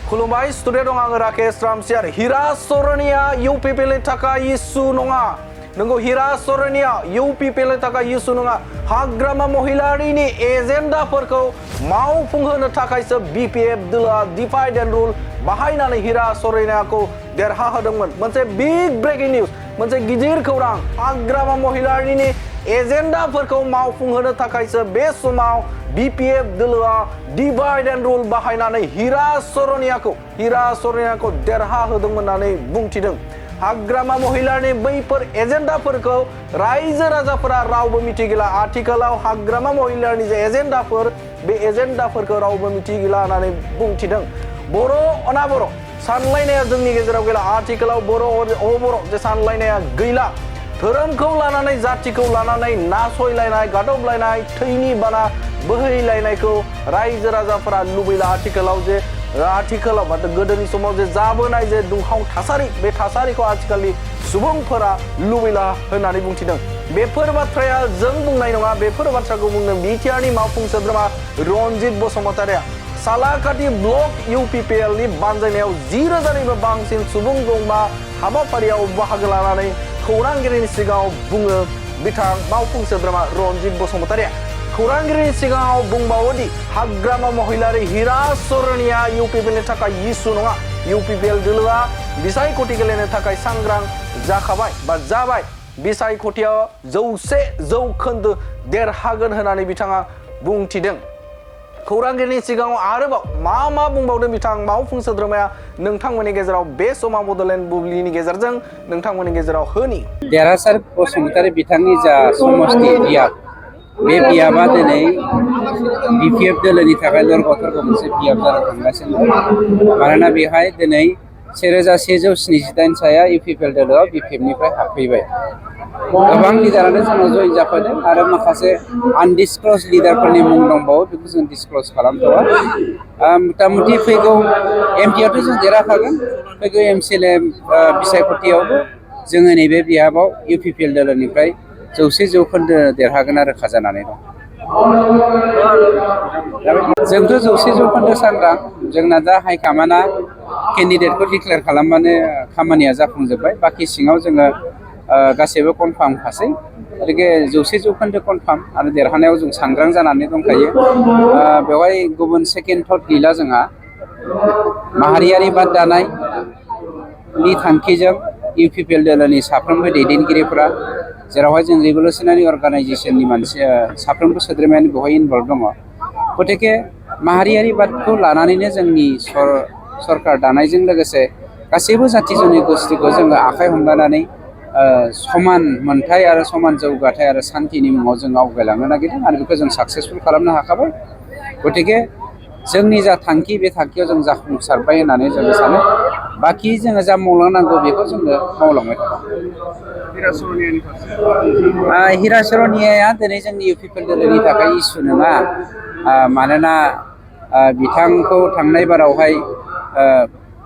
खुलुमबाय स्टुडिअ दं आङो राकेश रामसियार। हिरा सरनिया इउपिपिएलनि थाखाय इसु नङा। नंगौ, हिरा सरनिया इउपिपिएलनि थाखाय इसु नङा। हाग्रामा महिलारिनि एजेन्डाफोरखौ मावफुंहोनो थाखायसो बिपिएफ दोलोआ डिभाइड एन्ड रुल बाहायनानै हिरा सरनियाखौ देरहाहोदोंमोन। मोनसे बिग ब्रेकिं निउज, मोनसे गिदिर खौरां। हाग्रामा महिलारिनि एजेन्डाफोरखौ मावफुंहोनो थाखायसो बे समाव बिपिएफ दोलोआ डिभाइड एन्ड रुल बाहायनानै हिरा सरनियाखौ देरहाहोदोंमोन होननानै बुंथिदों। हाग्रामा महिलानि बैफोर एजेन्डाफोरखौ रायजो राजाफोरा रावबो मिथिगिला। आथिखालाव हाग्रामा महिलानि जे एजेन्डाफोर, बे एजेन्डाफोरखौ रावबो मिथिगिला होननानै बुंथिदों। बर' अनाबर सानलायनाया जोंनि गेजेराव गैला। आथिखालाव बर' अबर जे सानलायनाया गैला। धोरोमखौ लानानै, जातिखौ लानानै नासयलायनाय, गादबलायनाय, थैनि बाना बोहैलायनायखौ रायजो राजाफोरा लुबैला। आथिखालाव गोदोनि समाव जे जाबोनाय जे दुंहाव थासारि, बे थासारिखौ आथिखालनि सुबुंफोरा लुबैला होननानै बुंथिदों। बेफोर बाथ्राया जों बुंनाय नङा, बेफोर बाथ्राखौ बुंदों बिटिआरनि मावफुं सोद्रोमा रनजित बसुमतारिया। सालाकाटि ब्लक इउपिपिएलनि बानजायनायाव 10,000निबो बांसिन सुबुं दंबा हाबाफारियाव बाहागो लानानै खौरांगिरिनि सिगाङाव बुङो बिथां मावफुं सोद्रोमा रनजित बसुमतारिया। खौरांगिरिनि सिगाङाव बुंबावोदि हाग्रामा महिलारि हिरा सरनिया इउपिपिएलनि थाखाय इसु नङा। इउपिपिएल दोलोआ बिसायख'थि गेलेनो थाखाय सांग्रां जाखाबाय बा जाबाय। बिसायख'थियाव 100% देरहागोन होननानै बिथाङा बुंथिदों। खौरांगिरिनि सिगाङाव आरोबाव मा बुंबावदों बिथां मावफुं सोद्रोमाया, नोंथांमोननि गेजेराव बे समाव बड'लेण्ड बुब्लिनि गेजेरजों नोंथांमोननि गेजेराव होनि। देरहासार बसुमतारी बिथांनि जा समष्टि बियाब, बे बियाबा दिनै बिपिएफ दोलोनि थाखाय लरग' थरग' मोनसे बियाब जानो थांगासिनो दं। मानोना बेहाय दिनै 1,178 साया इउपिपिएल दोलोआव बिपिएफनिफ्राय हाबफैबाय। गोबां लिडारानो जोंनाव जइन जाफैदों आरो माखासे आनडिसक्ल'ज लिडारफोरनि मुं दंबावो, बेखौ जों डिसक्ल'ज खालामथ'वा। मथा मथि फैगौ एमपिआवथ' जों देरहाखागोन। फैगौ एमसिएलए बिसायख'थियावबो जोङो नैबे बियाबाव इउपिपिएल दोलोनिफ्राय 100% देरहागोन आरो रोखा जानानै दं। जोंथ' 100% सांग्रां। जोंना दा हाइकामान्डआ केन्डिडेटखौ डिक्लेयार खालामबानो खामानिया जाफुंजोब्बाय। बाखि सिङाव जोङो गासैबो कनफार्म खासै। गतिके 100% कनफार्म आरो देरहानायाव जों सांग्रां जानानै दंखायो। बेवहाय गुबुन सेकेन्ड थट गैला जोंहा। माहारियारि बाद दानायनि थांखिजों इउपिपिएल दोलोनि साफ्रोमबो दैदेनगिरिफोरा, जेरावहाय जों रिभलिउसनारि अर्गानाइजेसननि साफ्रोमबो सोद्रोमायानो बेवहाय इनभल्भ दङ। गतिके माहारियारि बादखौ लानानैनो जोंनि सरकार दानायजों लोगोसे गासैबो जाथि जन'गोष्ठीखौ जोङो आखाइ हमलानानै समान मोनथाय आरो समान जौगाथाय आरो सान्थिनि मुङाव जों आवगायलांनो नागिरदों आरो बेखौ जों साक्सेसफुल खालामनो हाखाबाय। गतिके जोंनि जा थांखि, बे थांखियाव जों जाफुंसारबाय होननानै जों सानो। बाखि जोङो जा मावलांनांगौ बेखौ जोङो मावलांबाय थागोन। हिरा सरनियाया दिनै जोंनि इउपिपिएल दोलोनि थाखाय इसु नङा। मानोना बिथांखौ थांनाय बारावहाय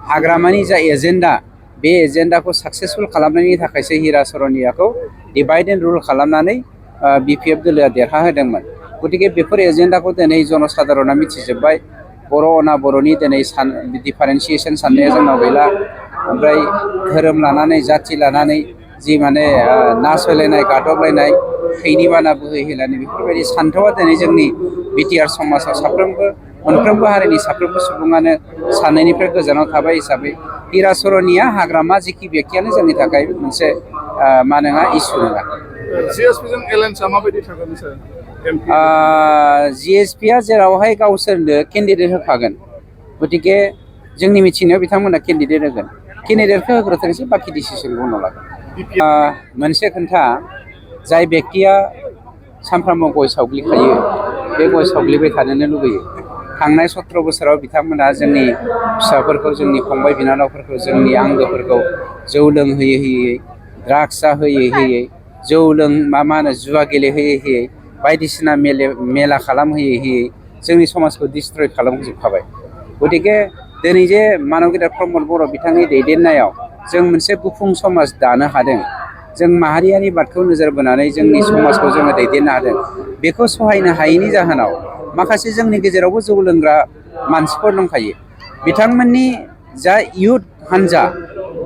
हाग्रामानि जा एजेन्डा, बे एजेन्डाखौ साक्सेसफुल खालामनायनि थाखायसो हिरा सरनियाखौ डिभाइड एन्ड रुल खालामनानै बिपिएफ दोलोआ देरहाहोदोंमोन। गतिके बेफोर एजेन्डाखौ दिनै जनसाधारना मिथिजोब्बाय। बर' अनाबर'नि दिनै डिफारेन्सियेसन साननाया जोंनाव गैला। ओमफ्राय धोरोम लानानै, जाथि लानानै जि नासयलायनाय, गादबलायनाय, थैनि बाना बोहैहोलायनाय, बेफोरबायदि सान्थौआ दिनै जोंनि बिटिआर समाजाव मोनफ्रोमबो हारिनि साफ्रोमबो सुबुङानो साननायनिफ्राय गोजानाव थाबाय हिसाबै हिरा सरनिया हाग्रामा जिखि बेक्तियानो जोंनि थाखाय मोनसे इसु नङा। जिएसपिजों एलायन्सआ माबायदि थागोन सार? जिएसपिआ जेरावहाय गावसोरनो केन्डिडेट होखागोन। गतिके जोंनि मिथिनायाव बिथांमोना केन्डिडेट होगोन। केन्डिडेटखौ होग्रोथोंसै, बाखि डिसिसनखौ उनाव लागोन। मोनसे खोन्था, जाय बेक्तिया सानफ्रामबो गय सावग्लिखायो, बे गय सावग्लिबाय थानोनो लुबैयो। थांनाय 17 बोसोराव बिथांमोना जोंनि फिसाफोरखौ, जोंनि फंबाय बिनानावफोरखौ, जोंनि आंगोफोरखौ जौ लोंहोयै ड्राग्स जाहोयै जुवा गेलेहोयै बायदिसिना मेला खालामहोयै जोंनि समाजखौ डिस्ट्रय खालामजोबखाबाय। गतिके दिनै जे मानबगिरि प्रमद बर' बिथांनि दैदेननायाव जों मोनसे गुफुं समाज दानो हादों। जों माहारियारि बादखौ नोजोर बोनानै जोंनि समाजखौ जोङो दैदेननो हादों। बेखौ सहायनो हायैनि जाहोनाव माखासे जोंनि गेजेरावबो जौ लोंग्रा मानसिफोर दंखायो। बिथांमोननि जा इयुथ हान्जा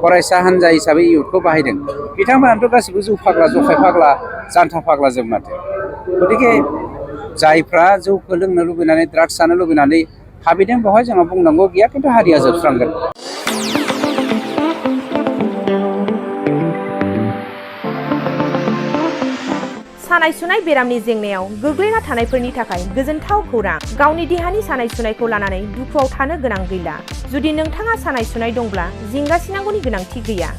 फरायसा हान्जा हिसाबै इयुथखौ बाहायदों बिथांमोनाथ' गासिबो जौ फाग्ला जखाय फाग्ला जान्था फाग्ला जोब माथो गतिके जायफ्रा जौखौ लोंनो लुबैनानै ड्राग्स जानो लुबैनानै हाबैदों बेवहाय जोंहा बुंनांगौ गैया खिन्थु हारिया जोबस्रांगोन। सानाय सुनाय बेरामनि जेंनायाव गोग्लैना थानायफोरनि थाखाय गोजोनथाव खौरां गावनि देहानि सानाय सुनायखौ लानानै दुखुआव थानो गोनां गैला। जुदि नोंथाङा सानाय सुनाय दंब्ला जिंगासिनांगौनि गोनांथि गैया।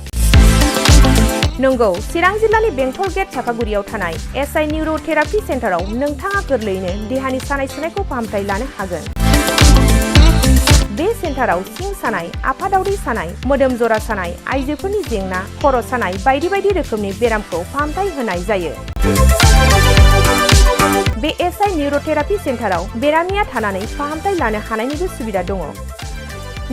नंगौ, चिरां जिल्लानि बेंटल गेट चापागुरियाव थानाय एसआइ निउर'थेरापि सेन्टाराव नोंथाङा गोरलैयैनो देहानि सानाय सुनायखौ फाहामथाय लानो हागोन। बे सेन्टाराव सिं सानाय, आफादावरि सानाय, मोदोम जरा सानाय, आइजोफोरनि जेंना, खर' सानाय बायदि बायदि रोखोमनि बेरामखौ फाहामथाय होनाय जायो। बे एसआइ निउर'थेरापि सेन्टाराव बेरामिया थानानै फाहामथाय लानो हानायनिबो सुबिदा दङ।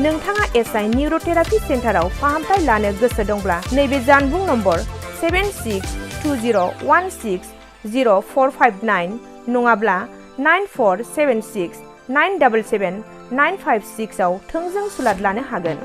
नोंथाङा एसआइ निउर'थेरापि सेन्टाराव फाहामथाय लानो गोसो दंब्ला नैबे जानबुं नम्बर 7620160459 नङाब्ला 9476977956 आव थोंजों सुलाद लानो हागोन।